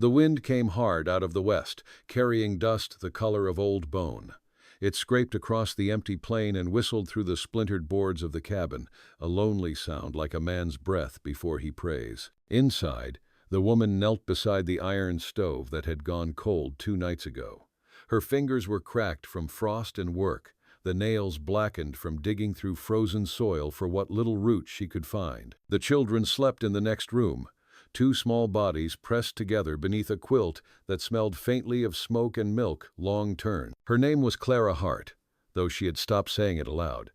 The wind came hard out of the west, carrying dust the color of old bone. It scraped across the empty plain and whistled through the splintered boards of the cabin, a lonely sound like a man's breath before he prays. Inside, the woman knelt beside the iron stove that had gone cold 2 nights ago. Her fingers were cracked from frost and work, the nails blackened from digging through frozen soil for what little roots she could find. The children slept in the next room, 2 small bodies pressed together beneath a quilt that smelled faintly of smoke and milk long turned. Her name was Clara Hart, though she had stopped saying it aloud.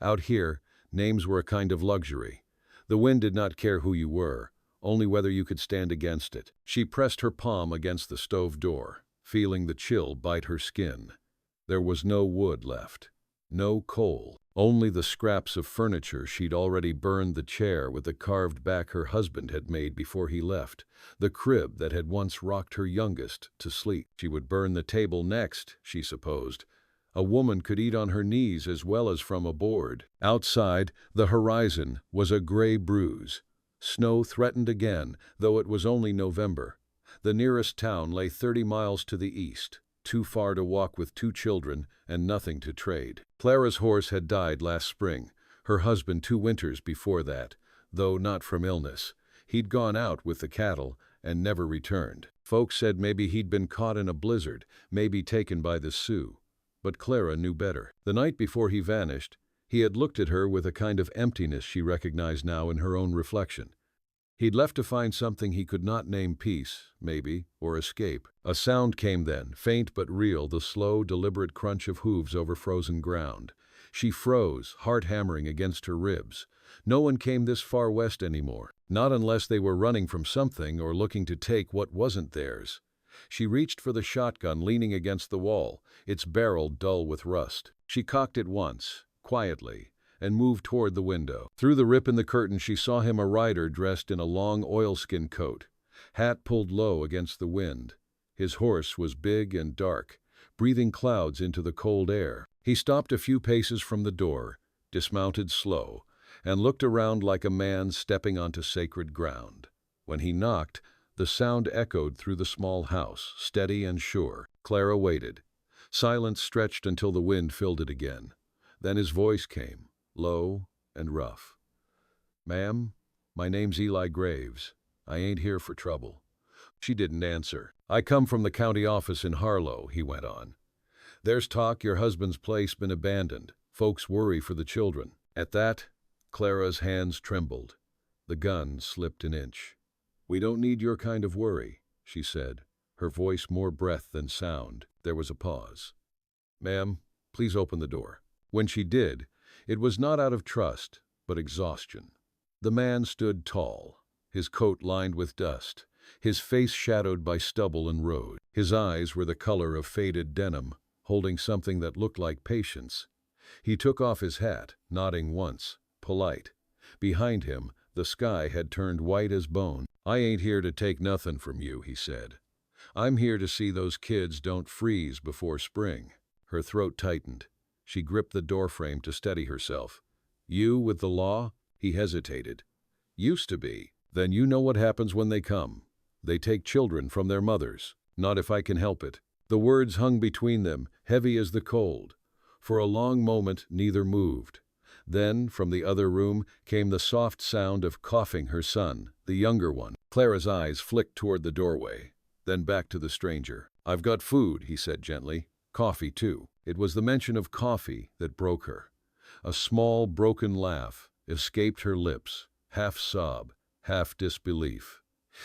Out here, names were a kind of luxury. The wind did not care who you were, only whether you could stand against it. She pressed her palm against the stove door, feeling the chill bite her skin. There was no wood left, no coal, only the scraps of furniture she'd already burned, the chair with the carved back her husband had made before he left, the crib that had once rocked her youngest to sleep. She would burn the table next, she supposed. A woman could eat on her knees as well as from a board. Outside, the horizon was a gray bruise. Snow threatened again, though it was only November. The nearest town lay 30 miles to the east, too far to walk with 2 children and nothing to trade. Clara's horse had died last spring, her husband 2 winters before that, though not from illness. He'd gone out with the cattle and never returned. Folks said maybe he'd been caught in a blizzard, maybe taken by the Sioux. But Clara knew better. The night before he vanished, he had looked at her with a kind of emptiness she recognized now in her own reflection. He'd left to find something he could not name peace, maybe, or escape. A sound came then, faint but real, the slow, deliberate crunch of hooves over frozen ground. She froze, heart hammering against her ribs. No one came this far west anymore, not unless they were running from something or looking to take what wasn't theirs. She reached for the shotgun leaning against the wall, its barrel dull with rust. She cocked it once, quietly, and moved toward the window. Through the rip in the curtain she saw him, a rider dressed in a long oilskin coat, hat pulled low against the wind. His horse was big and dark, breathing clouds into the cold air. He stopped a few paces from the door, dismounted slow, and looked around like a man stepping onto sacred ground. When he knocked, the sound echoed through the small house, steady and sure. Clara waited. Silence stretched until the wind filled it again. Then his voice came, low and rough. "Ma'am, my name's Eli Graves. I ain't here for trouble." She didn't answer. "I come from the county office in Harlow," he went on. "There's talk your husband's place been abandoned. Folks worry for the children." At that, Clara's hands trembled. The gun slipped an inch. "We don't need your kind of worry," she said, her voice more breath than sound. There was a pause. "Ma'am, please open the door." When she did, it was not out of trust, but exhaustion. The man stood tall, his coat lined with dust, his face shadowed by stubble and road. His eyes were the color of faded denim, holding something that looked like patience. He took off his hat, nodding once, polite. Behind him, the sky had turned white as bone. "I ain't here to take nothing from you," he said. "I'm here to see those kids don't freeze before spring." Her throat tightened. She gripped the doorframe to steady herself. "You with the law?" He hesitated. "Used to be. Then you know what happens when they come. They take children from their mothers. Not if I can help it." The words hung between them, heavy as the cold. For a long moment neither moved. Then, from the other room, came the soft sound of coughing her son, the younger one. Clara's eyes flicked toward the doorway, then back to the stranger. "I've got food," he said gently. "Coffee, too." It was the mention of coffee that broke her. A small, broken laugh escaped her lips, half sob, half disbelief.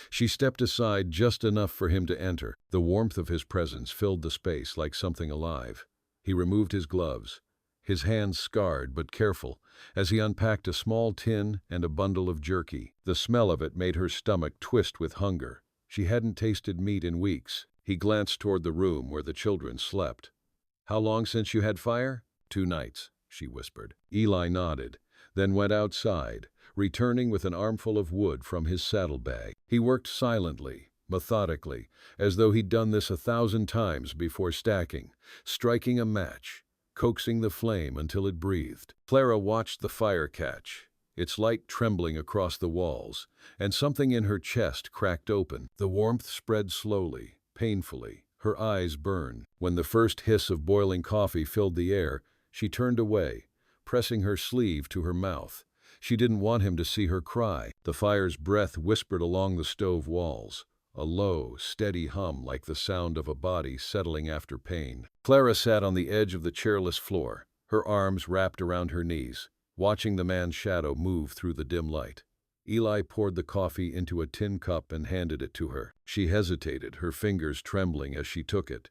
She stepped aside just enough for him to enter. The warmth of his presence filled the space like something alive. He removed his gloves, his hands scarred but careful, as he unpacked a small tin and a bundle of jerky. The smell of it made her stomach twist with hunger. She hadn't tasted meat in weeks. He glanced toward the room where the children slept. "How long since you had fire?" "2 nights, she whispered. Eli nodded, then went outside, returning with an armful of wood from his saddlebag. He worked silently, methodically, as though he'd done this 1,000 times before stacking, striking a match, coaxing the flame until it breathed. Clara watched the fire catch, its light trembling across the walls, and something in her chest cracked open. The warmth spread slowly, painfully. Her eyes burned. When the first hiss of boiling coffee filled the air, she turned away, pressing her sleeve to her mouth. She didn't want him to see her cry. The fire's breath whispered along the stove walls, a low, steady hum like the sound of a body settling after pain. Clara sat on the edge of the chairless floor, her arms wrapped around her knees, watching the man's shadow move through the dim light. Eli poured the coffee into a tin cup and handed it to her. She hesitated, her fingers trembling as she took it.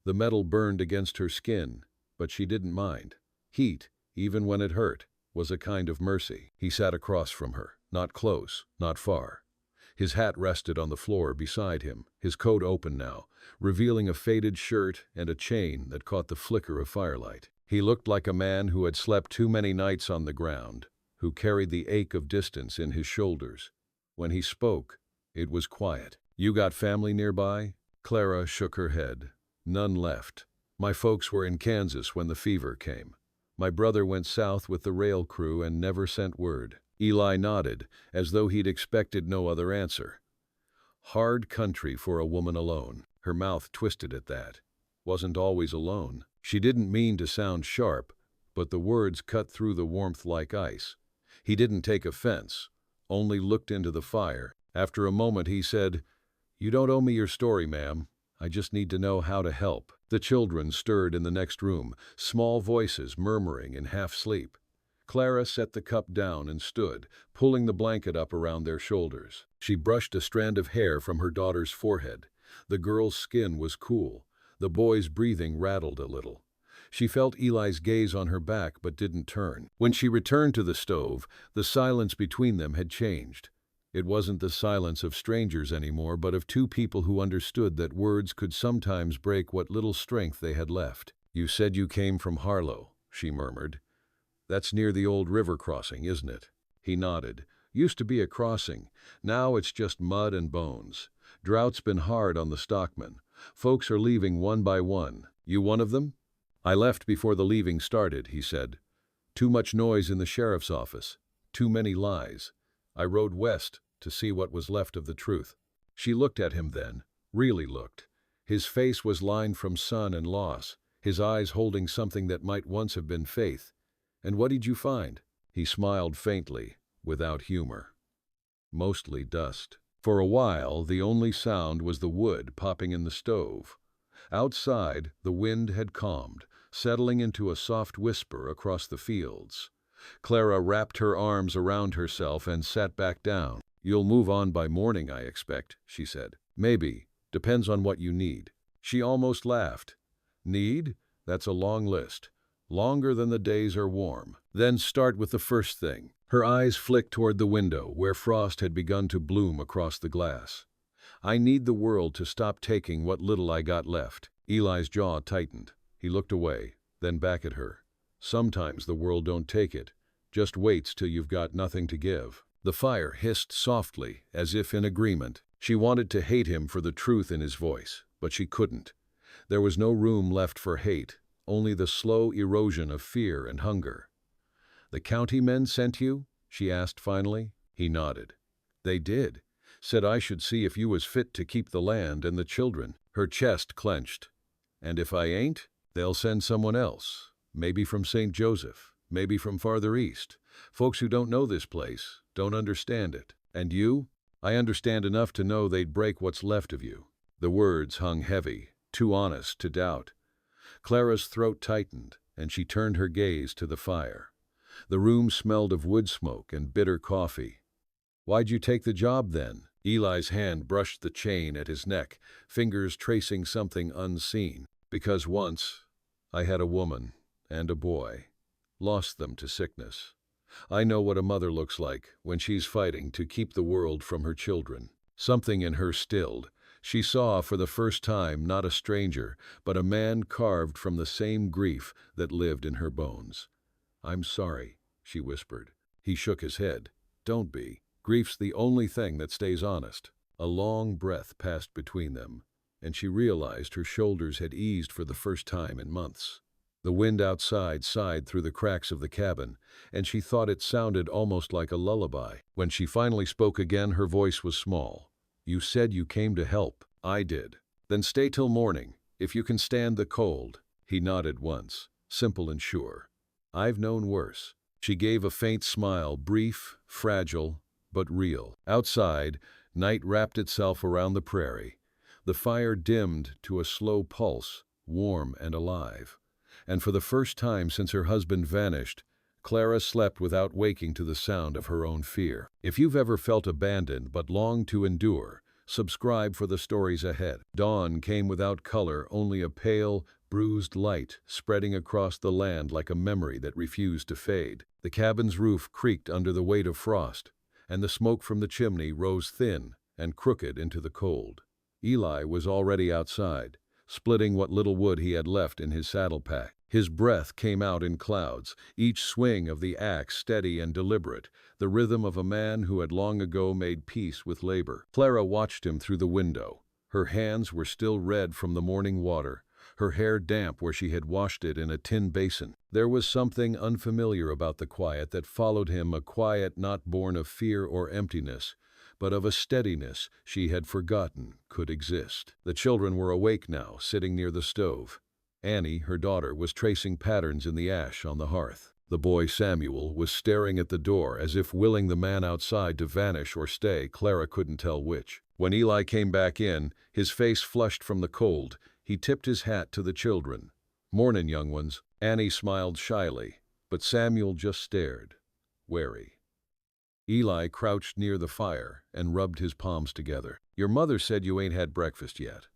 The metal burned against her skin, but she didn't mind. Heat, even when it hurt, was a kind of mercy. He sat across from her, not close, not far. His hat rested on the floor beside him, his coat open now, revealing a faded shirt and a chain that caught the flicker of firelight. He looked like a man who had slept too many nights on the ground, who carried the ache of distance in his shoulders. When he spoke, it was quiet. "You got family nearby?" Clara shook her head. "None left. My folks were in Kansas when the fever came. My brother went south with the rail crew and never sent word." Eli nodded, as though he'd expected no other answer. Hard country for a woman alone. Her mouth twisted at that. Wasn't always alone. She didn't mean to sound sharp, but the words cut through the warmth like ice. He didn't take offense, only looked into the fire. After a moment he said, "You don't owe me your story, ma'am. I just need to know how to help." The children stirred in the next room, small voices murmuring in half-sleep. Clara set the cup down and stood, pulling the blanket up around their shoulders. She brushed a strand of hair from her daughter's forehead. The girl's skin was cool. The boy's breathing rattled a little. She felt Eli's gaze on her back but didn't turn. When she returned to the stove, the silence between them had changed. It wasn't the silence of strangers anymore, but of two people who understood that words could sometimes break what little strength they had left. "You said you came from Harlow," she murmured. "That's near the old river crossing, isn't it?" He nodded. "Used to be a crossing. Now it's just mud and bones. Drought's been hard on the stockmen. Folks are leaving one by one. You one of them?" "I left before the leaving started," he said. "Too much noise in the sheriff's office. Too many lies. I rode west to see what was left of the truth." She looked at him then, really looked. His face was lined from sun and loss, his eyes holding something that might once have been faith. "And what did you find?" He smiled faintly, without humor. "Mostly dust." For a while, the only sound was the wood popping in the stove. Outside, the wind had calmed, settling into a soft whisper across the fields. Clara wrapped her arms around herself and sat back down. "You'll move on by morning, I expect," she said. "Maybe. Depends on what you need." She almost laughed. "Need? That's a long list. Longer than the days are warm." "Then start with the first thing." Her eyes flicked toward the window, where frost had begun to bloom across the glass. "I need the world to stop taking what little I got left." Eli's jaw tightened. He looked away, then back at her. "Sometimes the world don't take it. Just waits till you've got nothing to give." The fire hissed softly, as if in agreement. She wanted to hate him for the truth in his voice, but she couldn't. There was no room left for hate, only the slow erosion of fear and hunger. "The county men sent you?" she asked finally. He nodded. "They did. Said I should see if you was fit to keep the land and the children." Her chest clenched. "And if I ain't, they'll send someone else. Maybe from St. Joseph, maybe from farther east. Folks who don't know this place, don't understand it. And you? I understand enough to know they'd break what's left of you." The words hung heavy, too honest to doubt. Clara's throat tightened, and she turned her gaze to the fire. The room smelled of wood smoke and bitter coffee. "Why'd you take the job then?" Eli's hand brushed the chain at his neck, fingers tracing something unseen. "Because once I had a woman and a boy. Lost them to sickness. I know what a mother looks like when she's fighting to keep the world from her children." Something in her stilled. She saw for the first time not a stranger, but a man carved from the same grief that lived in her bones. "I'm sorry," she whispered. He shook his head. "Don't be. Grief's the only thing that stays honest." A long breath passed between them, and she realized her shoulders had eased for the first time in months. The wind outside sighed through the cracks of the cabin, and she thought it sounded almost like a lullaby. When she finally spoke again, her voice was small. "You said you came to help." "I did." "Then stay till morning, if you can stand the cold." He nodded once, simple and sure. "I've known worse." She gave a faint smile, brief, fragile, but real. Outside, night wrapped itself around the prairie. The fire dimmed to a slow pulse, warm and alive. And for the first time since her husband vanished, Clara slept without waking to the sound of her own fear. If you've ever felt abandoned but longed to endure, subscribe for the stories ahead. Dawn came without color, only a pale, bruised light spreading across the land like a memory that refused to fade. The cabin's roof creaked under the weight of frost, and the smoke from the chimney rose thin and crooked into the cold. Eli was already outside, splitting what little wood he had left in his saddle pack. His breath came out in clouds, each swing of the axe steady and deliberate, the rhythm of a man who had long ago made peace with labor. Clara watched him through the window. Her hands were still red from the morning water, her hair damp where she had washed it in a tin basin. There was something unfamiliar about the quiet that followed him, a quiet not born of fear or emptiness, but of a steadiness she had forgotten could exist. The children were awake now, sitting near the stove. Annie, her daughter, was tracing patterns in the ash on the hearth. The boy Samuel was staring at the door as if willing the man outside to vanish or stay. Clara couldn't tell which. When Eli came back in, his face flushed from the cold, he tipped his hat to the children. "Mornin', young ones." Annie smiled shyly, but Samuel just stared, wary. Eli crouched near the fire and rubbed his palms together. "Your mother said you ain't had breakfast yet.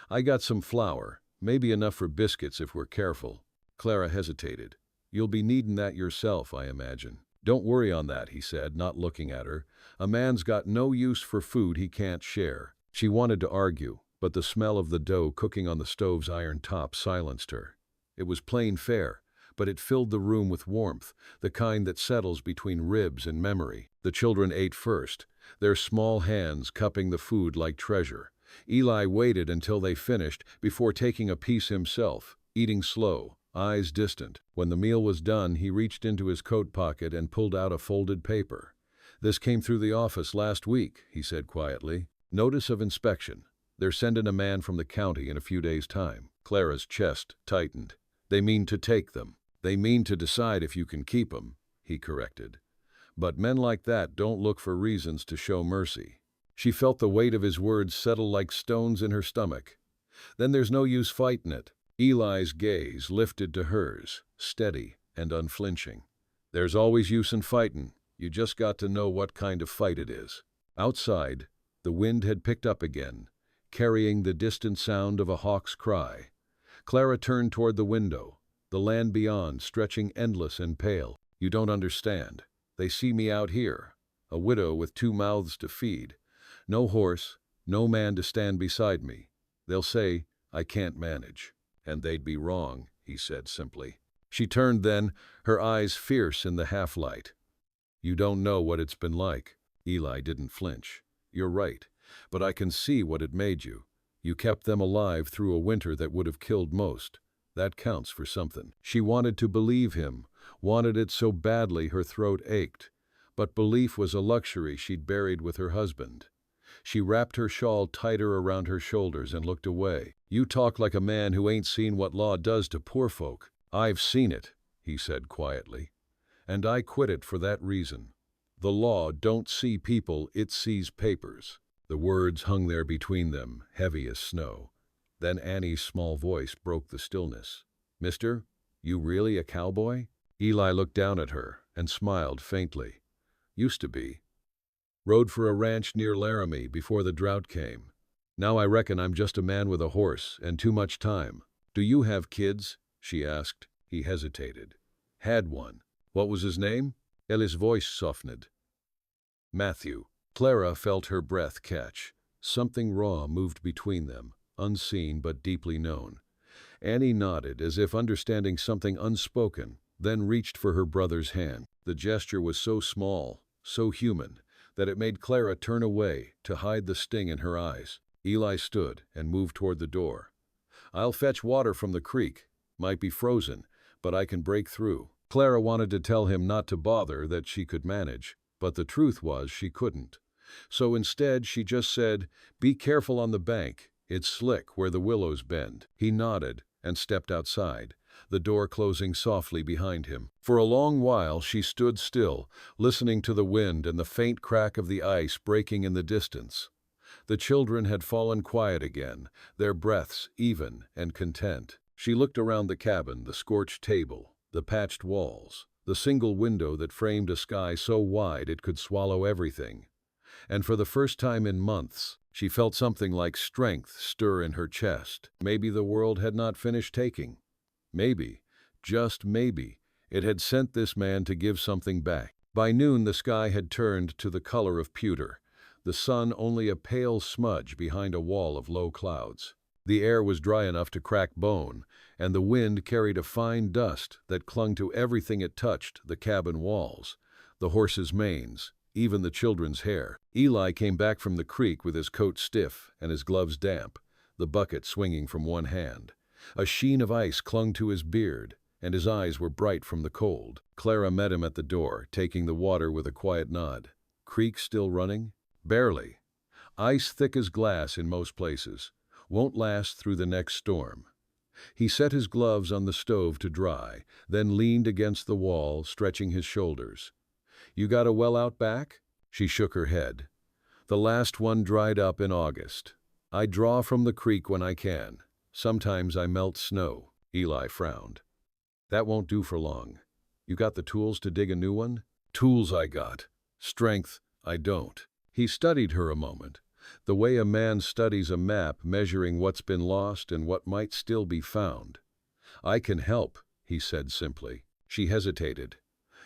I got some flour, maybe enough for biscuits if we're careful." Clara hesitated. "You'll be needin' that yourself, I imagine." "Don't worry on that," he said, not looking at her. "A man's got no use for food he can't share." She wanted to argue, but the smell of the dough cooking on the stove's iron top silenced her. It was plain fare, but it filled the room with warmth, the kind that settles between ribs and memory. The children ate first, their small hands cupping the food like treasure. Eli waited until they finished before taking a piece himself, eating slow, eyes distant. When the meal was done, he reached into his coat pocket and pulled out a folded paper. "This came through the office last week," he said quietly. "Notice of inspection. They're sending a man from the county in a few days' time." Clara's chest tightened. "They mean to take them." "They mean to decide if you can keep them," he corrected. "But men like that don't look for reasons to show mercy." She felt the weight of his words settle like stones in her stomach. "Then there's no use fighting it." Eli's gaze lifted to hers, steady and unflinching. "There's always use in fighting. You just got to know what kind of fight it is." Outside, the wind had picked up again, carrying the distant sound of a hawk's cry. Clara turned toward the window, the land beyond stretching endless and pale. "You don't understand. They see me out here, a widow with 2 mouths to feed. No horse, no man to stand beside me. They'll say I can't manage." "And they'd be wrong," he said simply. She turned then, her eyes fierce in the half-light. "You don't know what it's been like." Eli didn't flinch. "You're right, but I can see what it made you. You kept them alive through a winter that would have killed most. That counts for something." She wanted to believe him, wanted it so badly her throat ached. But belief was a luxury she'd buried with her husband. She wrapped her shawl tighter around her shoulders and looked away. "You talk like a man who ain't seen what law does to poor folk." "I've seen it," he said quietly. "And I quit it for that reason. The law don't see people, it sees papers." The words hung there between them, heavy as snow. Then Annie's small voice broke the stillness. "Mister, you really a cowboy?" Eli looked down at her and smiled faintly. "Used to be. Rode for a ranch near Laramie before the drought came. Now I reckon I'm just a man with a horse and too much time." "Do you have kids?" she asked. He hesitated. "Had one." "What was his name?" Ellie's voice softened. "Matthew." Clara felt her breath catch. Something raw moved between them, unseen but deeply known. Annie nodded as if understanding something unspoken, then reached for her brother's hand. The gesture was so small, so human, that it made Clara turn away to hide the sting in her eyes. Eli stood and moved toward the door. "I'll fetch water from the creek. Might be frozen. but I can break through." Clara wanted to tell him not to bother, that she could manage, but the truth was she couldn't. So instead she just said, "Be careful on the bank. It's slick where the willows bend." He nodded and stepped outside, the door closing softly behind him. For a long while she stood still, listening to the wind and the faint crack of the ice breaking in the distance. The children had fallen quiet again, their breaths even and content. She looked around the cabin, the scorched table, the patched walls, the single window that framed a sky so wide it could swallow everything. And for the first time in months, she felt something like strength stir in her chest. Maybe the world had not finished taking. Maybe, just maybe, it had sent this man to give something back. By noon the sky had turned to the color of pewter, the sun only a pale smudge behind a wall of low clouds. The air was dry enough to crack bone, and the wind carried a fine dust that clung to everything it touched: the cabin walls, the horses' manes, even the children's hair. Eli came back from the creek with his coat stiff and his gloves damp, the bucket swinging from one hand. A sheen of ice clung to his beard, and his eyes were bright from the cold. Clara met him at the door, taking the water with a quiet nod. "Creek still running?" "Barely. Ice thick as glass in most places. Won't last through the next storm." He set his gloves on the stove to dry, then leaned against the wall, stretching his shoulders. "You got a well out back?" She shook her head. "The last one dried up in August. I draw from the creek when I can. Sometimes I melt snow." Eli frowned. "That won't do for long. You got the tools to dig a new one?" "Tools I got. Strength I don't." He studied her a moment, the way a man studies a map, measuring what's been lost and what might still be found. "I can help," he said simply. She hesitated.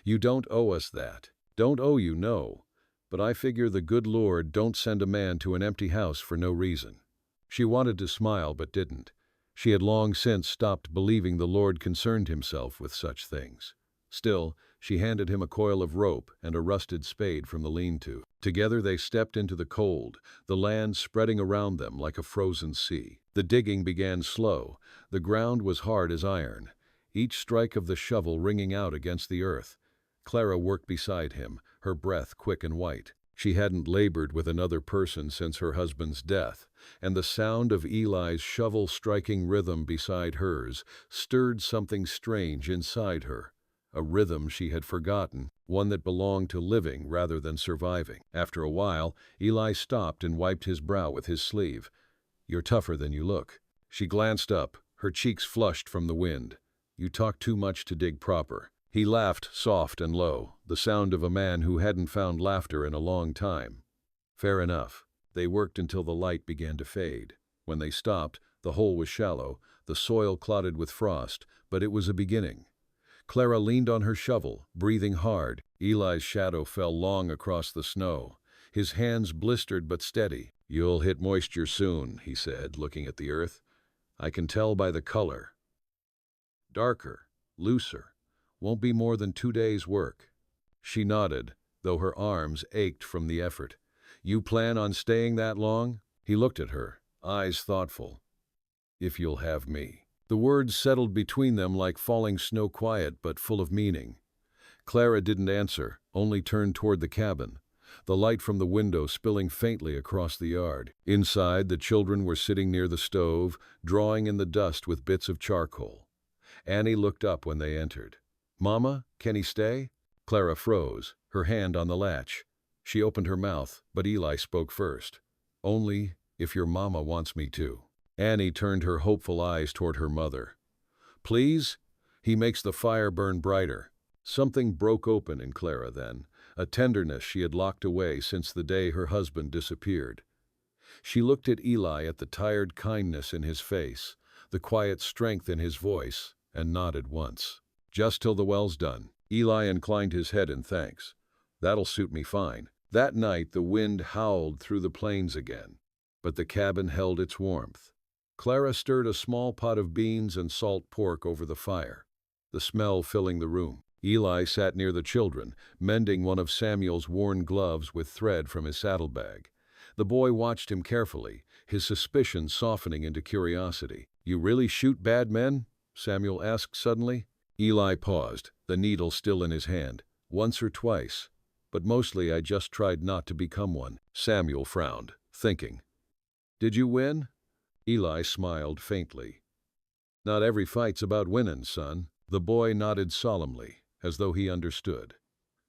"You don't owe us that." "Don't owe you, no. But I figure the good Lord don't send a man to an empty house for no reason." She wanted to smile but didn't. She had long since stopped believing the Lord concerned himself with such things. Still, she handed him a coil of rope and a rusted spade from the lean-to. Together they stepped into the cold, the land spreading around them like a frozen sea. The digging began slow. The ground was hard as iron, each strike of the shovel ringing out against the earth. Clara worked beside him, her breath quick and white. She hadn't labored with another person since her husband's death, and the sound of Eli's shovel striking rhythm beside hers stirred something strange inside her. A rhythm she had forgotten, one that belonged to living rather than surviving. After a while, Eli stopped and wiped his brow with his sleeve. "You're tougher than you look." She glanced up, her cheeks flushed from the wind. "You talk too much to dig proper." He laughed soft and low, the sound of a man who hadn't found laughter in a long time. "Fair enough." They worked until the light began to fade. When they stopped, the hole was shallow, the soil clotted with frost, but it was a beginning. Clara leaned on her shovel, breathing hard. Eli's shadow fell long across the snow. His hands blistered but steady. "You'll hit moisture soon," he said, looking at the earth. "I can tell by the color. Darker, looser. Won't be more than 2 days' work." She nodded, though her arms ached from the effort. "You plan on staying that long?" He looked at her, eyes thoughtful. "If you'll have me." The words settled between them like falling snow, quiet but full of meaning. Clara didn't answer, only turned toward the cabin, the light from the window spilling faintly across the yard. Inside, the children were sitting near the stove, drawing in the dust with bits of charcoal. Annie looked up when they entered. "Mama, can he stay?" Clara froze, her hand on the latch. She opened her mouth, but Eli spoke first. "Only if your mama wants me to." Annie turned her hopeful eyes toward her mother. "Please?" He makes the fire burn brighter. Something broke open in Clara then, a tenderness she had locked away since the day her husband disappeared. She looked at Eli, at the tired kindness in his face, the quiet strength in his voice, and nodded once. "Just till the well's done." Eli inclined his head in thanks. "That'll suit me fine." That night the wind howled through the plains again, but the cabin held its warmth. Clara stirred a small pot of beans and salt pork over the fire, the smell filling the room. Eli sat near the children, mending one of Samuel's worn gloves with thread from his saddlebag. The boy watched him carefully, his suspicion softening into curiosity. "You really shoot bad men?" Samuel asked suddenly. Eli paused, the needle still in his hand. Once or twice. But mostly I just tried not to become one. Samuel frowned, thinking. Did you win? Eli smiled faintly. Not every fight's about winning, son. The boy nodded solemnly, as though he understood.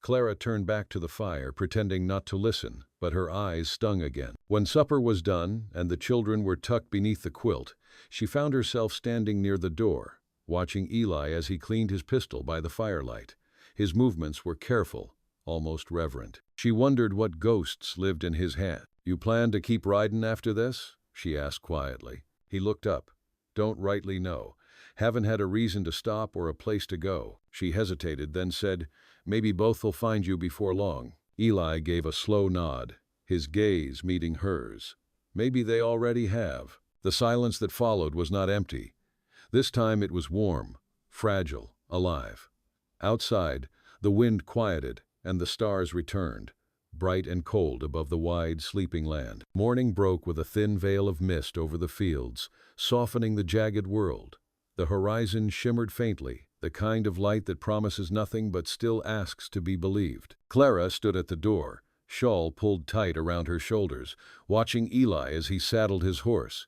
Clara turned back to the fire, pretending not to listen, but her eyes stung again. When supper was done and the children were tucked beneath the quilt, she found herself standing near the door, watching Eli as he cleaned his pistol by the firelight. His movements were careful, almost reverent. She wondered what ghosts lived in his hand. You plan to keep riding after this? She asked quietly. He looked up. Don't rightly know. Haven't had a reason to stop or a place to go. She hesitated, then said, maybe both will find you before long. Eli gave a slow nod, his gaze meeting hers. Maybe they already have. The silence that followed was not empty. This time it was warm, fragile, alive. Outside, the wind quieted and the stars returned, bright and cold above the wide, sleeping land. Morning broke with a thin veil of mist over the fields, softening the jagged world. The horizon shimmered faintly, the kind of light that promises nothing but still asks to be believed. Clara stood at the door, shawl pulled tight around her shoulders, watching Eli as he saddled his horse.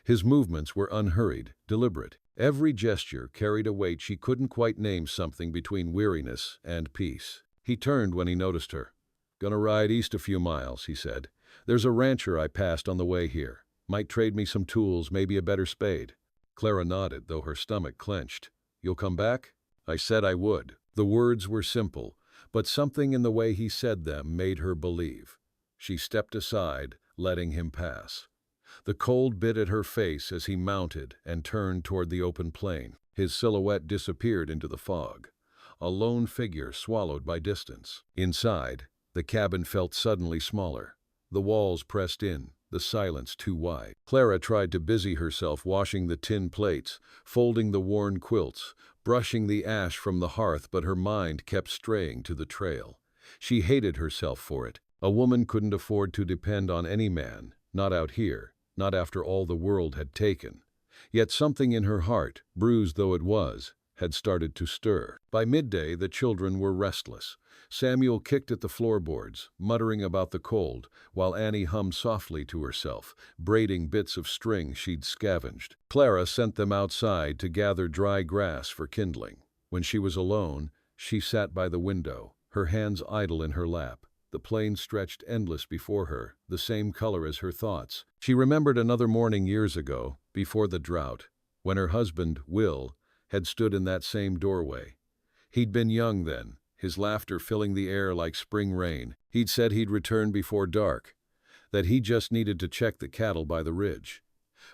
His movements were unhurried, deliberate. Every gesture carried a weight she couldn't quite name, something between weariness and peace. He turned when he noticed her. Gonna ride east a few miles, he said. There's a rancher I passed on the way here. Might trade me some tools, maybe a better spade. Clara nodded, though her stomach clenched. You'll come back? I said I would. The words were simple, but something in the way he said them made her believe. She stepped aside, letting him pass. The cold bit at her face as he mounted and turned toward the open plain. His silhouette disappeared into the fog, a lone figure swallowed by distance. Inside, the cabin felt suddenly smaller. The walls pressed in, the silence too wide. Clara tried to busy herself washing the tin plates, folding the worn quilts, brushing the ash from the hearth, but her mind kept straying to the trail. She hated herself for it. A woman couldn't afford to depend on any man, not out here, not after all the world had taken. Yet something in her heart, bruised though it was, had started to stir. By midday, the children were restless. Samuel kicked at the floorboards, muttering about the cold, while Annie hummed softly to herself, braiding bits of string she'd scavenged. Clara sent them outside to gather dry grass for kindling. When she was alone, she sat by the window, her hands idle in her lap. The plain stretched endless before her, the same color as her thoughts. She remembered another morning years ago, before the drought, when her husband, Will, had stood in that same doorway. He'd been young then, his laughter filling the air like spring rain. He'd said he'd return before dark, that he just needed to check the cattle by the ridge.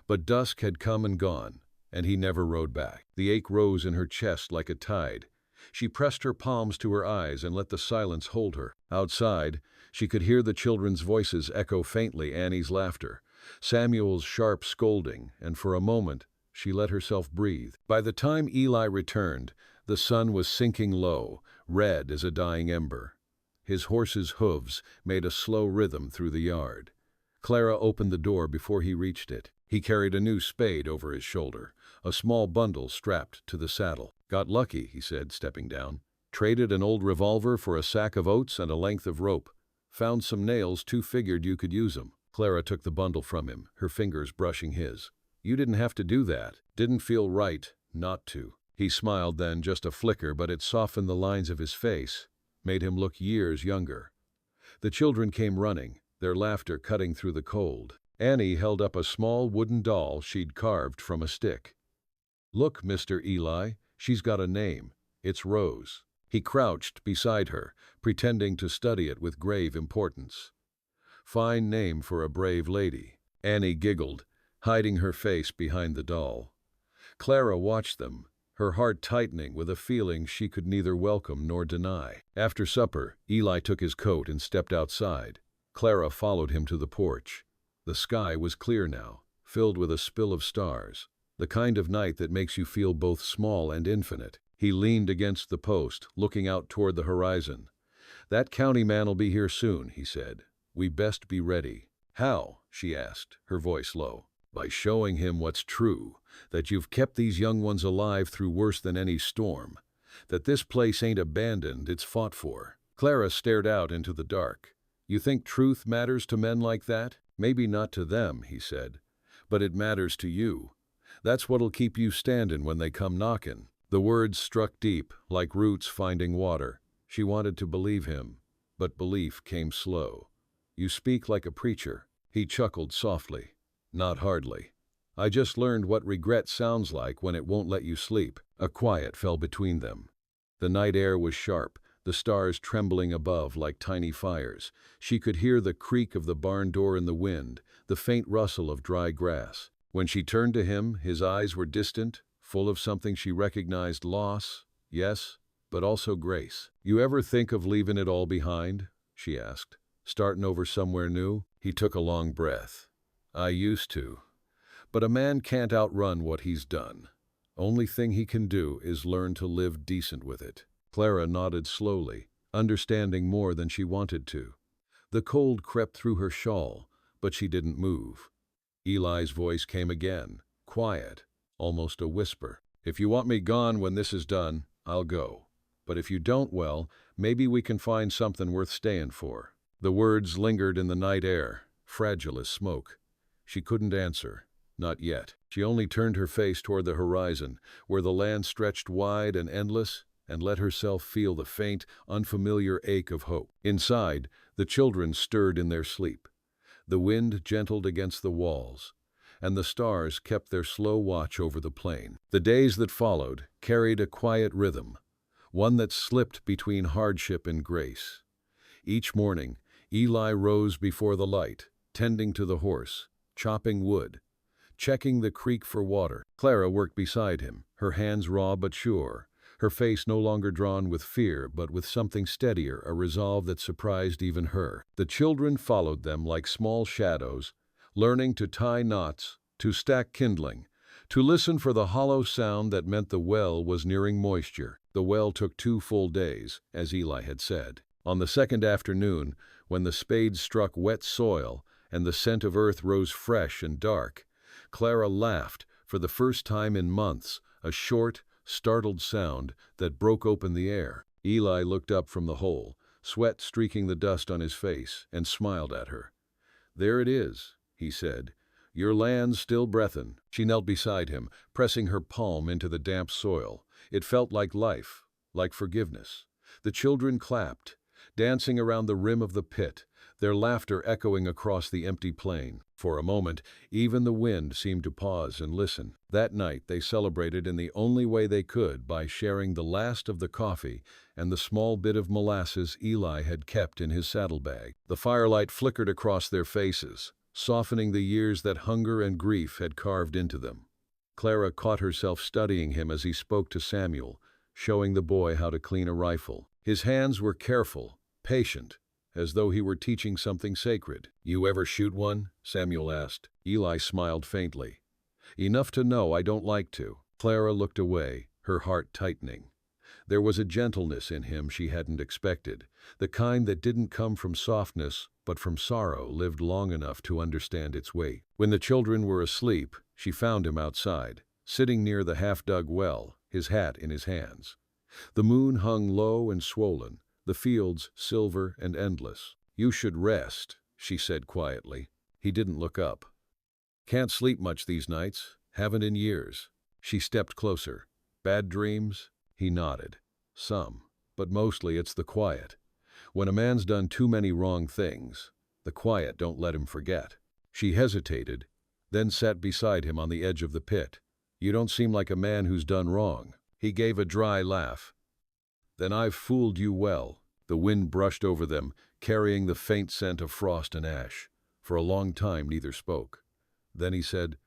But dusk had come and gone, and he never rode back. The ache rose in her chest like a tide. She pressed her palms to her eyes and let the silence hold her. Outside, she could hear the children's voices echo faintly, Annie's laughter, Samuel's sharp scolding, and for a moment, she let herself breathe. By the time Eli returned, the sun was sinking low, red as a dying ember. His horse's hooves made a slow rhythm through the yard. Clara opened the door before he reached it. He carried a new spade over his shoulder, a small bundle strapped to the saddle. Got lucky, he said, stepping down. Traded an old revolver for a sack of oats and a length of rope. Found some nails too, figured you could use them. Clara took the bundle from him, her fingers brushing his. You didn't have to do that. Didn't feel right not to. He smiled then, just a flicker, but it softened the lines of his face, made him look years younger. The children came running, their laughter cutting through the cold. Annie held up a small wooden doll she'd carved from a stick. Look, Mr. Eli, she's got a name. It's Rose. He crouched beside her, pretending to study it with grave importance. Fine name for a brave lady. Annie giggled, hiding her face behind the doll. Clara watched them, her heart tightening with a feeling she could neither welcome nor deny. After supper, Eli took his coat and stepped outside. Clara followed him to the porch. The sky was clear now, filled with a spill of stars, the kind of night that makes you feel both small and infinite. He leaned against the post, looking out toward the horizon. That county man'll be here soon, he said. We best be ready. How? She asked, her voice low. By showing him what's true, that you've kept these young ones alive through worse than any storm, that this place ain't abandoned, it's fought for." Clara stared out into the dark. "You think truth matters to men like that?" "Maybe not to them," he said, "but it matters to you. That's what'll keep you standin' when they come knockin'." The words struck deep, like roots finding water. She wanted to believe him, but belief came slow. "You speak like a preacher." He chuckled softly. "Not hardly. I just learned what regret sounds like when it won't let you sleep." A quiet fell between them. The night air was sharp, the stars trembling above like tiny fires. She could hear the creak of the barn door in the wind, the faint rustle of dry grass. When she turned to him, his eyes were distant, full of something she recognized: loss, yes, but also grace. "You ever think of leaving it all behind?" she asked. "Starting over somewhere new?" He took a long breath. "I used to. But a man can't outrun what he's done. Only thing he can do is learn to live decent with it." Clara nodded slowly, understanding more than she wanted to. The cold crept through her shawl, but she didn't move. Eli's voice came again, quiet, almost a whisper. "If you want me gone when this is done, I'll go. But if you don't, well, maybe we can find something worth staying for." The words lingered in the night air, fragile as smoke. She couldn't answer. Not yet. She only turned her face toward the horizon, where the land stretched wide and endless, and let herself feel the faint, unfamiliar ache of hope. Inside, the children stirred in their sleep. The wind gentled against the walls, and the stars kept their slow watch over the plain. The days that followed carried a quiet rhythm, one that slipped between hardship and grace. Each morning, Eli rose before the light, tending to the horse, chopping wood, checking the creek for water. Clara worked beside him, her hands raw but sure, her face no longer drawn with fear but with something steadier, a resolve that surprised even her. The children followed them like small shadows, learning to tie knots, to stack kindling, to listen for the hollow sound that meant the well was nearing moisture. The well took 2 full days, as Eli had said. On the second afternoon, when the spades struck wet soil and the scent of earth rose fresh and dark, Clara laughed, for the first time in months, a short, startled sound that broke open the air. Eli looked up from the hole, sweat streaking the dust on his face, and smiled at her. "There it is," he said. "Your land's still breathin'." She knelt beside him, pressing her palm into the damp soil. It felt like life, like forgiveness. The children clapped, dancing around the rim of the pit, their laughter echoing across the empty plain. For a moment, even the wind seemed to pause and listen. That night they celebrated in the only way they could, by sharing the last of the coffee and the small bit of molasses Eli had kept in his saddlebag. The firelight flickered across their faces, softening the years that hunger and grief had carved into them. Clara caught herself studying him as he spoke to Samuel, showing the boy how to clean a rifle. His hands were careful, patient, as though he were teaching something sacred. "You ever shoot one?" Samuel asked. Eli smiled faintly. "Enough to know I don't like to." Clara looked away, her heart tightening. There was a gentleness in him she hadn't expected, the kind that didn't come from softness, but from sorrow lived long enough to understand its weight. When the children were asleep, she found him outside, sitting near the half-dug well, his hat in his hands. The moon hung low and swollen, the fields silver and endless. "You should rest," she said quietly. He didn't look up. "Can't sleep much these nights. Haven't in years." She stepped closer. "Bad dreams?" He nodded. "Some. But mostly it's the quiet. When a man's done too many wrong things, the quiet don't let him forget." She hesitated, then sat beside him on the edge of the pit. "You don't seem like a man who's done wrong." He gave a dry laugh. "Then I've fooled you well." The wind brushed over them, carrying the faint scent of frost and ash. For a long time neither spoke. Then he said,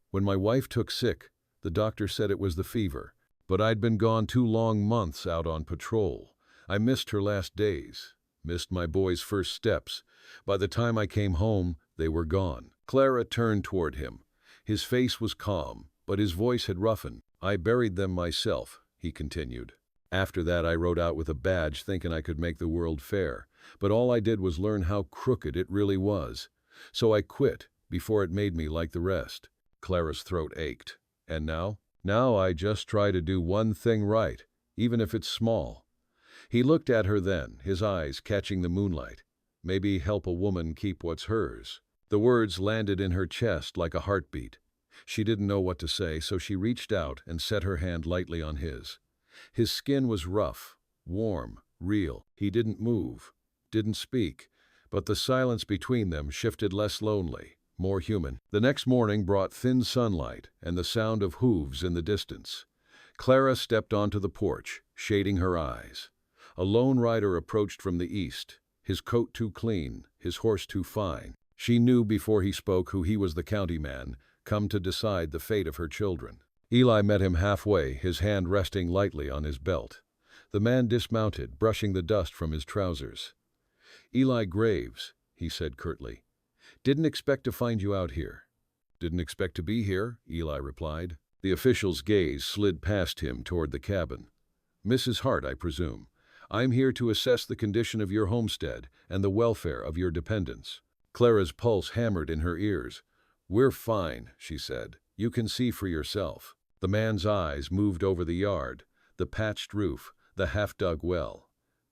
"When my wife took sick, the doctor said it was the fever. But I'd been gone 2 long months out on patrol. I missed her last days, missed my boy's first steps. By the time I came home, they were gone." Clara turned toward him. His face was calm, but his voice had roughened. "I buried them myself," he continued. "After that I rode out with a badge thinking I could make the world fair. But all I did was learn how crooked it really was. So I quit before it made me like the rest." Clara's throat ached. And now? Now I just try to do one thing right, even if it's small. He looked at her then, his eyes catching the moonlight. Maybe help a woman keep what's hers. The words landed in her chest like a heartbeat. She didn't know what to say, so she reached out and set her hand lightly on his. His skin was rough, warm, real. He didn't move, didn't speak, but the silence between them shifted less lonely, more human. The next morning brought thin sunlight and the sound of hooves in the distance. Clara stepped onto the porch, shading her eyes. A lone rider approached from the east, his coat too clean, his horse too fine. She knew before he spoke who he was, the county man, come to decide the fate of her children. Eli met him halfway, his hand resting lightly on his belt. The man dismounted, brushing the dust from his trousers. "Eli Graves," he said curtly. "Didn't expect to find you out here." "Didn't expect to be here," Eli replied. The official's gaze slid past him toward the cabin. "Mrs. Hart, I presume. I'm here to assess the condition of your homestead and the welfare of your dependents." Clara's pulse hammered in her ears. "We're fine," she said. "You can see for yourself." The man's eyes moved over the yard, the patched roof, the half-dug well.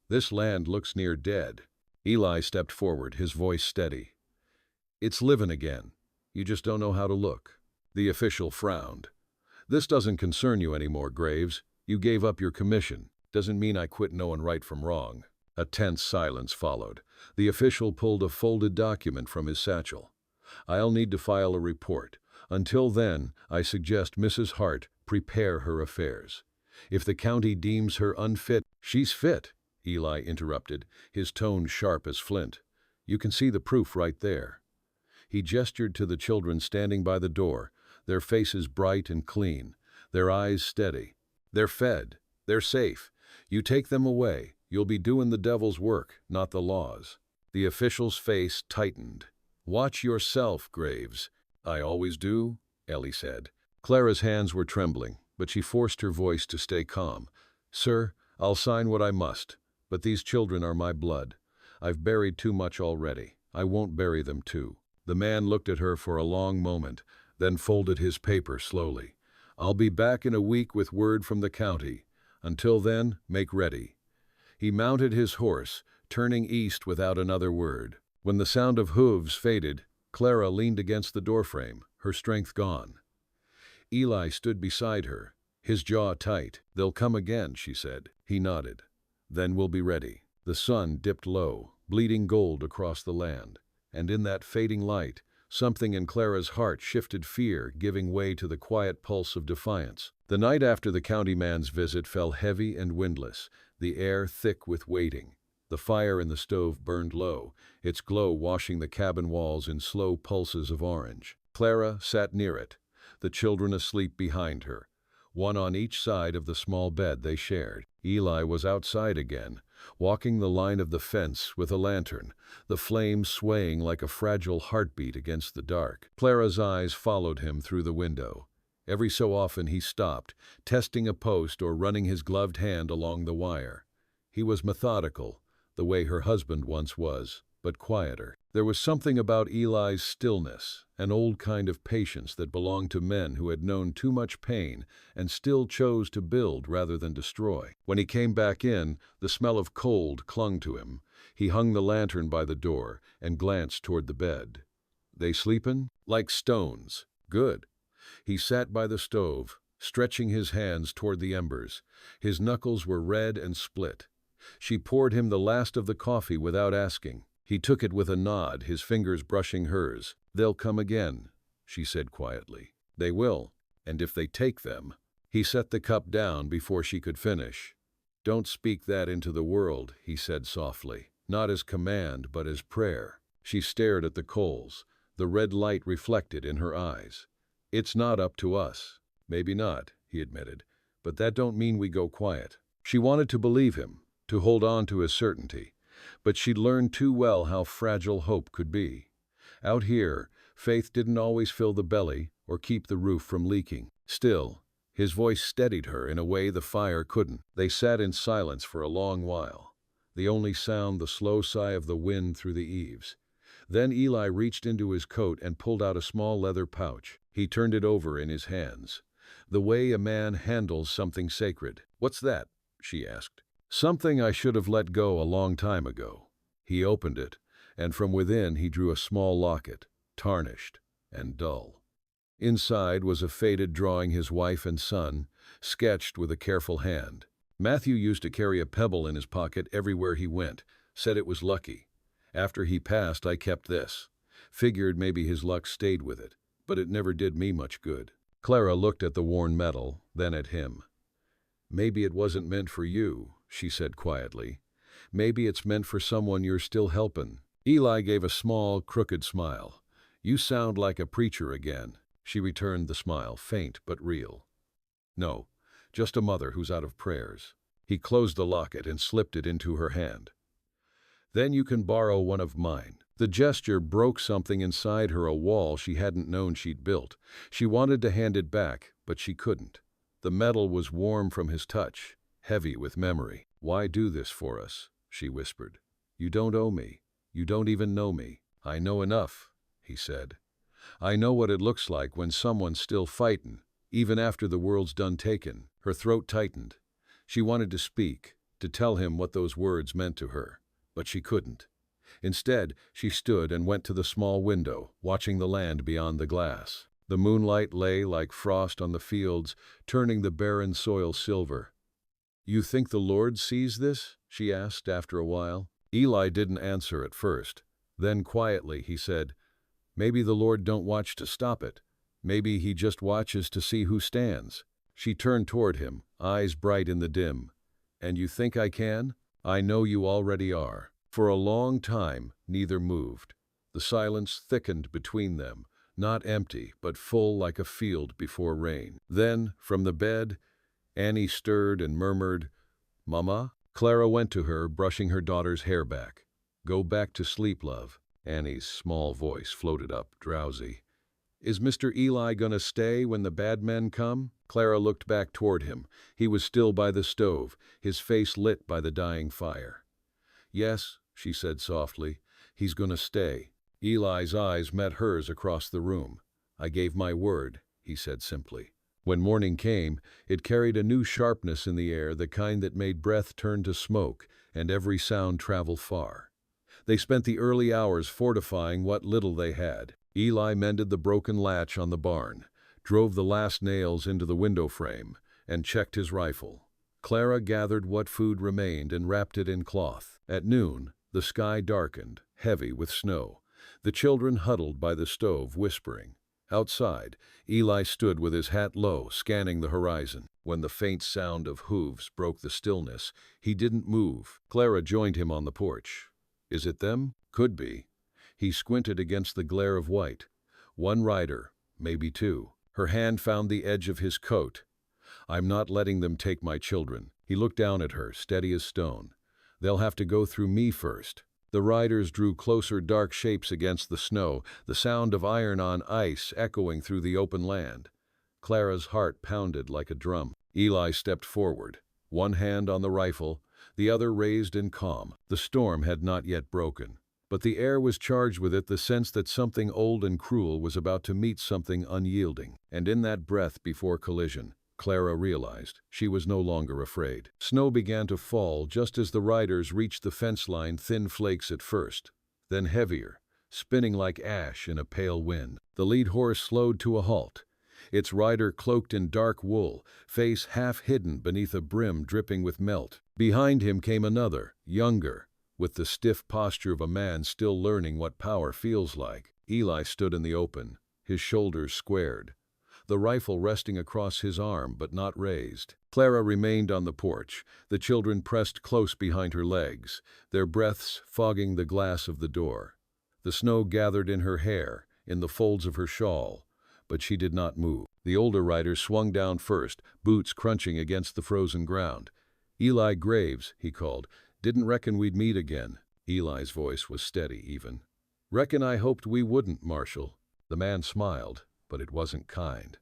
"This land looks near dead." Eli stepped forward, his voice steady. "It's livin' again. You just don't know how to look." The official frowned. "This doesn't concern you anymore, Graves. You gave up your commission. Doesn't mean I quit knowing right from wrong." A tense silence followed. The official pulled a folded document from his satchel. "I'll need to file a report. Until then, I suggest Mrs. Hart prepare her affairs. If the county deems her unfit—" "She's fit," Eli interrupted, his tone sharp as flint. "You can see the proof right there." He gestured to the children standing by the door, their faces bright and clean, their eyes steady. "They're fed. They're safe. You take them away, you'll be doing the devil's work, not the law's." The official's face tightened. "Watch yourself, Graves." "I always do," Ellie said. Clara's hands were trembling, but she forced her voice to stay calm. "Sir, I'll sign what I must, but these children are my blood. I've buried too much already. I won't bury them too." The man looked at her for a long moment, then folded his paper slowly. "I'll be back in a week with word from the county. Until then, make ready." He mounted his horse, turning east without another word. When the sound of hooves faded, Clara leaned against the doorframe, her strength gone. Eli stood beside her, his jaw tight. "They'll come again," she said. He nodded. "Then we'll be ready." The sun dipped low, bleeding gold across the land, and in that fading light, something in Clara's heart shifted, fear giving way to the quiet pulse of defiance. The night after the county man's visit fell heavy and windless, the air thick with waiting. The fire in the stove burned low, its glow washing the cabin walls in slow pulses of orange. Clara sat near it, the children asleep behind her, one on each side of the small bed they shared. Eli was outside again, walking the line of the fence with a lantern, the flame swaying like a fragile heartbeat against the dark. Clara's eyes followed him through the window. Every so often he stopped, testing a post or running his gloved hand along the wire. He was methodical, the way her husband once was, but quieter. There was something about Eli's stillness, an old kind of patience that belonged to men who had known too much pain and still chose to build rather than destroy. When he came back in, the smell of cold clung to him. He hung the lantern by the door and glanced toward the bed. "They sleepin'?" "Like stones." "Good." He sat by the stove, stretching his hands toward the embers. His knuckles were red and split. She poured him the last of the coffee without asking. He took it with a nod, his fingers brushing hers. "They'll come again," she said quietly. "They will, and if they take them." He set the cup down before she could finish. "Don't speak that into the world," he said softly, not as command but as prayer. She stared at the coals, the red light reflected in her eyes. "It's not up to us." "Maybe not," he admitted, "but that don't mean we go quiet." She wanted to believe him, to hold on to his certainty, but she'd learned too well how fragile hope could be. Out here, faith didn't always fill the belly or keep the roof from leaking. Still, his voice steadied her in a way the fire couldn't. They sat in silence for a long while, the only sound the slow sigh of the wind through the eaves. Then Eli reached into his coat and pulled out a small leather pouch. He turned it over in his hands. The way a man handles something sacred. "What's that?" she asked. "Something I should have let go a long time ago." He opened it, and from within he drew a small locket, tarnished and dull. Inside was a faded drawing his wife and son, sketched with a careful hand. Matthew used to carry a pebble in his pocket everywhere he went, said it was lucky. After he passed, I kept this. Figured maybe his luck stayed with it, but it never did me much good. Clara looked at the worn metal, then at him. "Maybe it wasn't meant for you," she said quietly. "Maybe it's meant for someone you're still helping." Eli gave a small, crooked smile. "You sound like a preacher again." She returned the smile, faint but real. "No, just a mother who's out of prayers." He closed the locket and slipped it into her hand. "Then you can borrow one of mine." The gesture broke something inside her, a wall she hadn't known she'd built. She wanted to hand it back, but she couldn't. The metal was warm from his touch, heavy with memory. "Why do this for us?" she whispered. "You don't owe me. You don't even know me." "I know enough," he said. "I know what it looks like when someone's still fightin', even after the world's done taken." Her throat tightened. She wanted to speak, to tell him what those words meant to her, but she couldn't. Instead, she stood and went to the small window, watching the land beyond the glass. The moonlight lay like frost on the fields, turning the barren soil silver. "You think the Lord sees this?" she asked after a while. Eli didn't answer at first. Then quietly he said, "Maybe the Lord don't watch to stop it. Maybe he just watches to see who stands." She turned toward him, eyes bright in the dim. "And you think I can?" "I know you already are." For a long time, neither moved. The silence thickened between them, not empty, but full like a field before rain. Then, from the bed, Annie stirred and murmured, "Mama?" Clara went to her, brushing her daughter's hair back. "Go back to sleep, love." Annie's small voice floated up, drowsy. "Is Mr. Eli gonna stay when the bad men come?" Clara looked back toward him. He was still by the stove, his face lit by the dying fire. "Yes," she said softly, "he's gonna stay." Eli's eyes met hers across the room. "I gave my word," he said simply. When morning came, it carried a new sharpness in the air, the kind that made breath turn to smoke and every sound travel far. They spent the early hours fortifying what little they had. Eli mended the broken latch on the barn, drove the last nails into the window frame, and checked his rifle. Clara gathered what food remained and wrapped it in cloth. At noon, the sky darkened, heavy with snow. The children huddled by the stove, whispering. Outside, Eli stood with his hat low, scanning the horizon. When the faint sound of hooves broke the stillness, he didn't move. Clara joined him on the porch. "Is it them?" "Could be." He squinted against the glare of white. "One rider, maybe two." Her hand found the edge of his coat. "I'm not letting them take my children." He looked down at her, steady as stone. "They'll have to go through me first." The riders drew closer, dark shapes against the snow, the sound of iron on ice echoing through the open land. Clara's heart pounded like a drum. Eli stepped forward, one hand on the rifle, the other raised in calm. The storm had not yet broken, but the air was charged with it, the sense that something old and cruel was about to meet something unyielding. And in that breath before collision, Clara realized she was no longer afraid. Snow began to fall just as the riders reached the fence line, thin flakes at first, then heavier, spinning like ash in a pale wind. The lead horse slowed to a halt, its rider cloaked in dark wool, face half hidden beneath a brim dripping with melt. Behind him came another, younger, with the stiff posture of a man still learning what power feels like. Eli stood in the open, his shoulders squared, the rifle resting across his arm but not raised. Clara remained on the porch, the children pressed close behind her legs, their breaths fogging the glass of the door. The snow gathered in her hair, in the folds of her shawl, but she did not move. The older rider swung down first, boots crunching against the frozen ground. "Eli Graves," he called. "Didn't reckon we'd meet again." Eli's voice was steady even. "Reckon I hoped we wouldn't, Marshal." The man smiled, but it wasn't kind.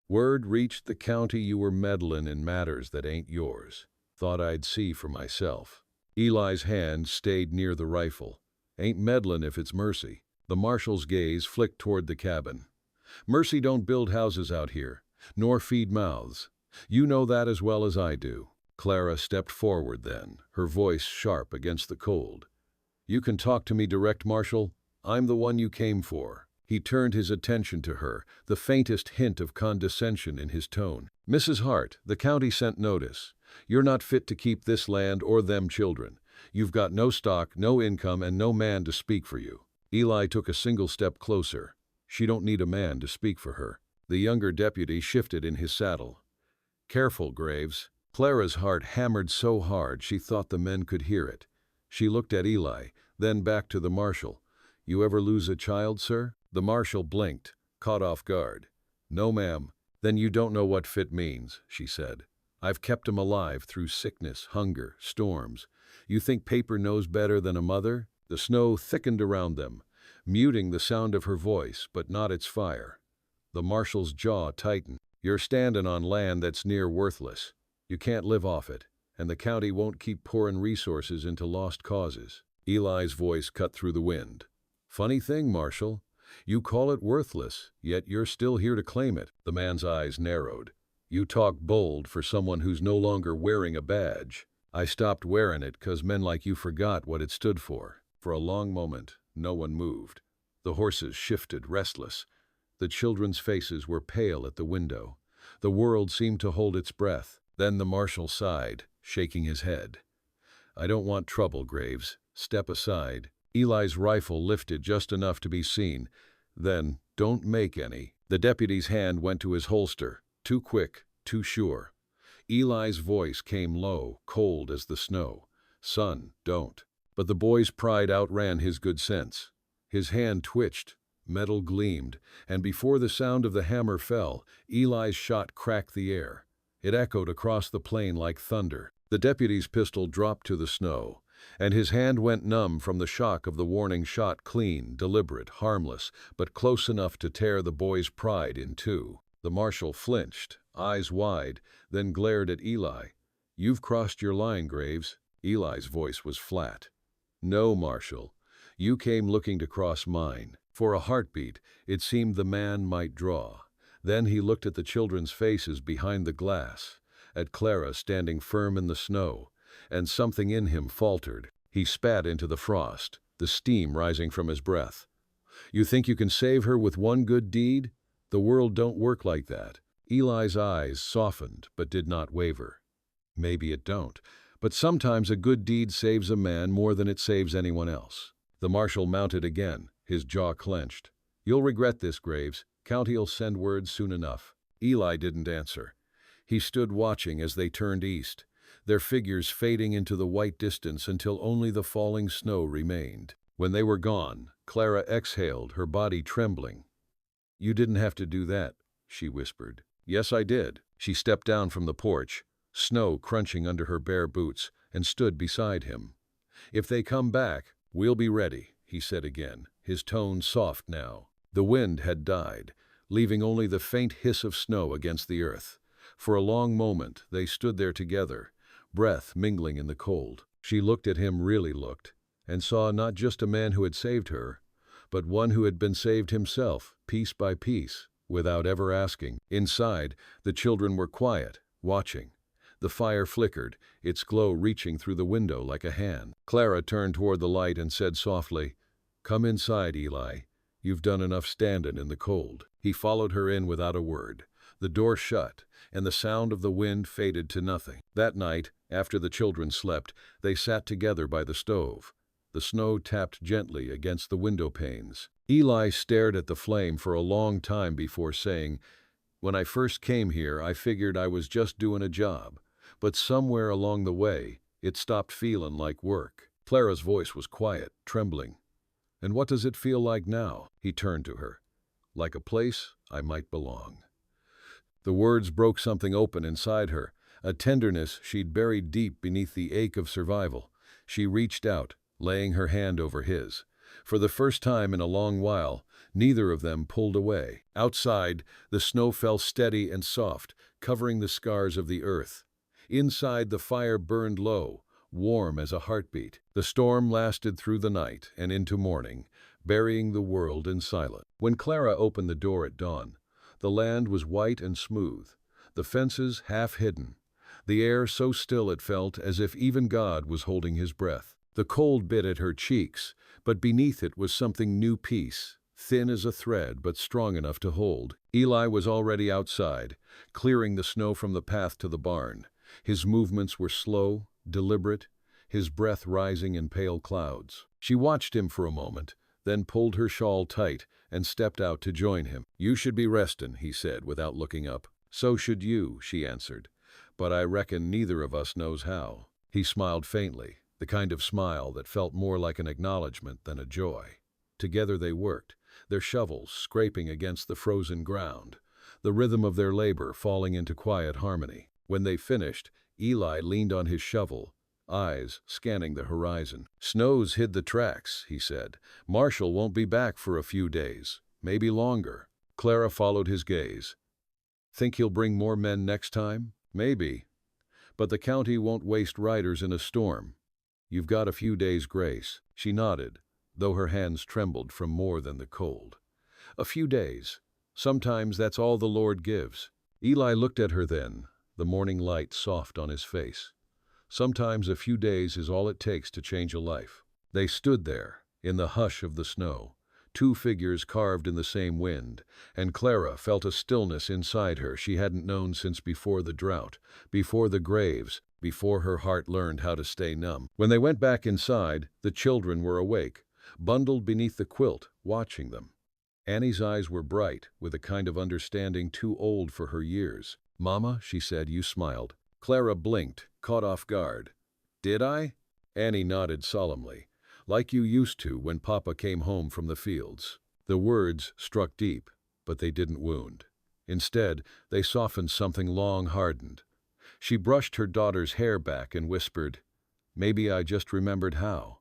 "Word reached the county you were meddlin' in matters that ain't yours. Thought I'd see for myself." Eli's hand stayed near the rifle. "Ain't meddlin' if it's Mercy." The marshal's gaze flicked toward the cabin. "Mercy don't build houses out here. nor feed mouths. You know that as well as I do." Clara stepped forward then, her voice sharp against the cold. "You can talk to me direct, Marshal. I'm the one you came for." He turned his attention to her, the faintest hint of condescension in his tone. "Mrs. Hart, the county sent notice. You're not fit to keep this land or them children. You've got no stock, no income, and no man to speak for you." Eli took a single step closer. "She don't need a man to speak for her." The younger deputy shifted in his saddle. "Careful, Graves." Clara's heart hammered so hard she thought the men could hear it. She looked at Eli, then back to the marshal. "You ever lose a child, sir?" The marshal blinked, caught off guard. "No, ma'am." "Then you don't know what fit means," she said. "I've kept him alive through sickness, hunger, storms. You think paper knows better than a mother?" The snow thickened around them, muting the sound of her voice, but not its fire. The marshal's jaw tightened. "You're standing on land that's near worthless. You can't live off it, and the county won't keep pouring resources into lost causes." Eli's voice cut through the wind. "Funny thing, Marshal. You call it worthless, yet you're still here to claim it." The man's eyes narrowed. "You talk bold for someone who's no longer wearing a badge. I stopped wearing it 'cause men like you forgot what it stood for." For a long moment, no one moved. The horses shifted, restless. The children's faces were pale at the window. The world seemed to hold its breath. Then the marshal sighed, shaking his head. "I don't want trouble, Graves. Step aside." Eli's rifle lifted just enough to be seen. Then, "Don't make any." The deputy's hand went to his holster. Too quick, too sure. Eli's voice came low, cold as the snow. "Son, don't." But the boy's pride outran his good sense. His hand twitched, metal gleamed, and before the sound of the hammer fell, Eli's shot cracked the air. It echoed across the plain like thunder. The deputy's pistol dropped to the snow, and his hand went numb from the shock of the warning shot, clean, deliberate, harmless, but close enough to tear the boy's pride in two. The marshal flinched, eyes wide, then glared at Eli. "You've crossed your line, Graves." Eli's voice was flat. "No, Marshal. You came looking to cross mine." For a heartbeat, it seemed the man might draw. Then he looked at the children's faces behind the glass, at Clara standing firm in the snow, and something in him faltered. He spat into the frost, the steam rising from his breath. "You think you can save her with one good deed? The world don't work like that." Eli's eyes softened but did not waver. "Maybe it don't, but sometimes a good deed saves a man more than it saves anyone else." The marshal mounted again, his jaw clenched. "You'll regret this, Graves. County'll send word soon enough." Eli didn't answer. He stood watching as they turned east, their figures fading into the white distance until only the falling snow remained. When they were gone, Clara exhaled, her body trembling. "You didn't have to do that," she whispered. "Yes, I did." She stepped down from the porch, snow crunching under her bare boots, and stood beside him. "If they come back, we'll be ready," he said again, his tone soft now. The wind had died, leaving only the faint hiss of snow against the earth. For a long moment they stood there together, breath mingling in the cold. She looked at him, really looked, and saw not just a man who had saved her, but one who had been saved himself, piece by piece, without ever asking. Inside, the children were quiet, watching. The fire flickered, its glow reaching through the window like a hand. Clara turned toward the light and said softly, "Come inside, Eli. You've done enough standing in the cold." He followed her in without a word. The door shut, and the sound of the wind faded to nothing. That night, after the children slept, they sat together by the stove. The snow tapped gently against the window panes. Eli stared at the flame for a long time before saying, "When I first came here, I figured I was just doing a job, but somewhere along the way, it stopped feeling like work." Clara's voice was quiet, trembling. "And what does it feel like now?" He turned to her. "Like a place I might belong." The words broke something open inside her, a tenderness she'd buried deep beneath the ache of survival. She reached out, laying her hand over his. For the first time in a long while, neither of them pulled away. Outside, the snow fell steady and soft, covering the scars of the earth. Inside, the fire burned low, warm as a heartbeat. The storm lasted through the night and into morning, burying the world in silence. When Clara opened the door at dawn, The land was white and smooth, the fences half hidden, the air so still it felt as if even God was holding his breath. The cold bit at her cheeks, but beneath it was something new peace, thin as a thread but strong enough to hold. Eli was already outside, clearing the snow from the path to the barn. His movements were slow, deliberate, his breath rising in pale clouds. She watched him for a moment, then pulled her shawl tight and stepped out to join him. "You should be restin'," he said without looking up. "So should you," she answered. "But I reckon neither of us knows how." He smiled faintly, the kind of smile that felt more like an acknowledgement than a joy. Together they worked, their shovels scraping against the frozen ground, the rhythm of their labor falling into quiet harmony. When they finished, Eli leaned on his shovel, eyes scanning the horizon. "Snow's hid the tracks," he said. "Marshall won't be back for a few days, maybe longer." Clara followed his gaze. "Think he'll bring more men next time?" "Maybe. But the county won't waste riders in a storm. You've got a few days' grace." She nodded, though her hands trembled from more than the cold. "A few days. Sometimes that's all the Lord gives." Eli looked at her then, the morning light soft on his face. Sometimes a few days is all it takes to change a life. They stood there, in the hush of the snow, two figures carved in the same wind, and Clara felt a stillness inside her she hadn't known since before the drought, before the graves, before her heart learned how to stay numb. When they went back inside, the children were awake, bundled beneath the quilt, watching them. Annie's eyes were bright, with a kind of understanding too old for her years. "Mama," she said, "you smiled." Clara blinked, caught off guard. "Did I?" Annie nodded solemnly. "Like you used to when Papa came home from the fields." The words struck deep, but they didn't wound. Instead, they softened something long hardened. She brushed her daughter's hair back and whispered, "Maybe I just remembered how."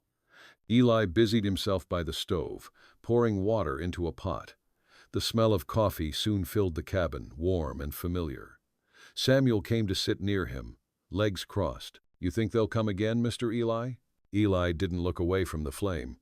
Eli busied himself by the stove, pouring water into a pot. The smell of coffee soon filled the cabin, warm and familiar. Samuel came to sit near him, legs crossed. "You think they'll come again, Mr. Eli?" Eli didn't look away from the flame.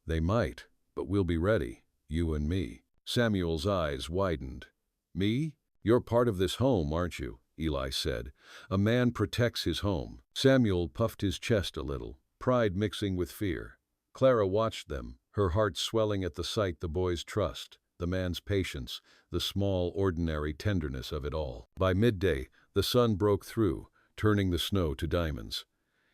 "They might, but we'll be ready, you and me." Samuel's eyes widened. "Me? You're part of this home, aren't you?" Eli said. "A man protects his home." Samuel puffed his chest a little, pride mixing with fear. Clara watched them, her heart swelling at the sight the boy's trust, the man's patience, the small, ordinary tenderness of it all. By midday, the sun broke through, turning the snow to diamonds.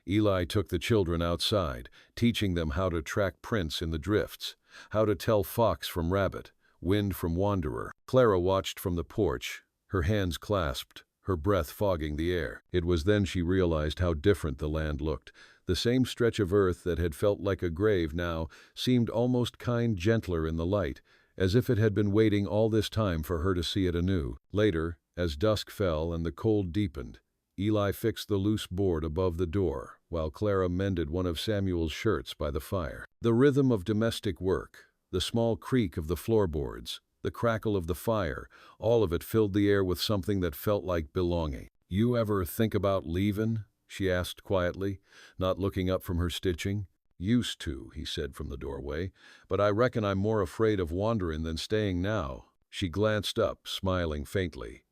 Eli took the children outside, teaching them how to track prints in the drifts, how to tell fox from rabbit, wind from wanderer. Clara watched from the porch, her hands clasped, her breath fogging the air. It was then she realized how different the land looked. The same stretch of earth that had felt like a grave now seemed almost gentler in the light, as if it had been waiting all this time for her to see it anew. Later, as dusk fell and the cold deepened, Eli fixed the loose board above the door, while Clara mended one of Samuel's shirts by the fire. The rhythm of domestic work, the small creak of the floorboards, the crackle of the fire, all of it filled the air with something that felt like belonging. "You ever think about leavin'?" she asked quietly, not looking up from her stitching. "Used to," he said from the doorway, "but I reckon I'm more afraid of wanderin' than staying now." She glanced up, smiling faintly.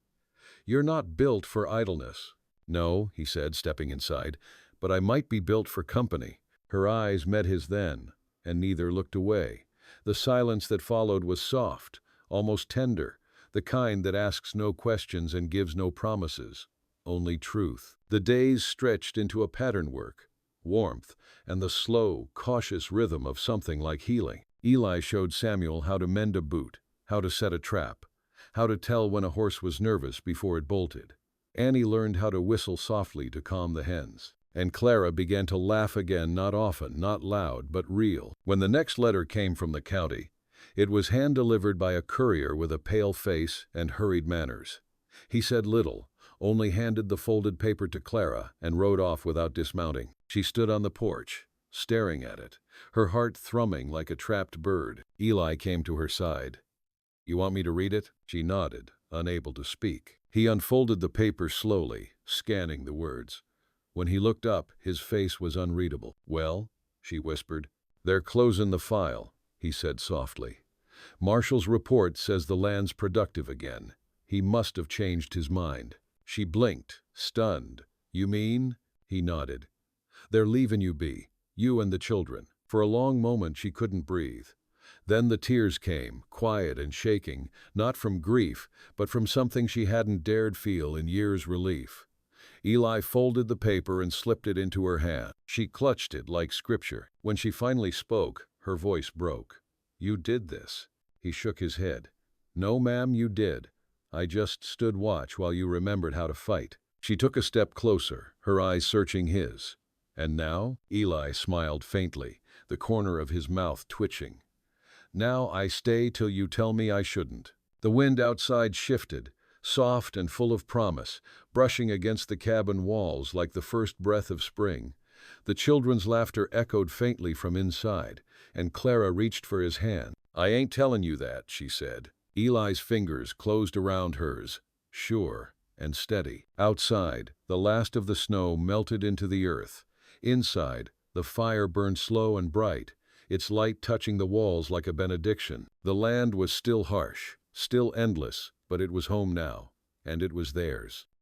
"You're not built for idleness." "No," he said, stepping inside, "but I might be built for company." Her eyes met his then, and neither looked away. The silence that followed was soft, almost tender, the kind that asks no questions and gives no promises, only truth. The days stretched into a pattern work, warmth, and the slow, cautious rhythm of something like healing. Eli showed Samuel how to mend a boot, how to set a trap, how to tell when a horse was nervous before it bolted. Annie learned how to whistle softly to calm the hens. And Clara began to laugh again, not often, not loud, but real. When the next letter came from the county, it was hand-delivered by a courier with a pale face and hurried manners. He said little, only handed the folded paper to Clara and rode off without dismounting. She stood on the porch, staring at it, her heart thrumming like a trapped bird. Eli came to her side. "You want me to read it?" She nodded, unable to speak. He unfolded the paper slowly, scanning the words. When he looked up, his face was unreadable. "Well?" she whispered. "They're closing the file," he said softly. Marshall's report says the land's productive again. He must have changed his mind. She blinked, stunned. You mean? He nodded. They're leaving you be, you and the children. For a long moment she couldn't breathe. Then the tears came, quiet and shaking, not from grief, but from something she hadn't dared feel in years' relief. Eli folded the paper and slipped it into her hand. She clutched it like scripture. When she finally spoke, her voice broke. You did this. He shook his head. No, ma'am, you did. I just stood watch while you remembered how to fight. She took a step closer, her eyes searching his. And now? Eli smiled faintly, the corner of his mouth twitching. Now I stay till you tell me I shouldn't. The wind outside shifted, soft and full of promise, brushing against the cabin walls like the first breath of spring. The children's laughter echoed faintly from inside, and Clara reached for his hand. I ain't telling you that, she said. Eli's fingers closed around hers, sure and steady. Outside, the last of the snow melted into the earth. Inside, the fire burned slow and bright, its light touching the walls like a benediction. The land was still harsh, still endless, but it was home now, and it was theirs.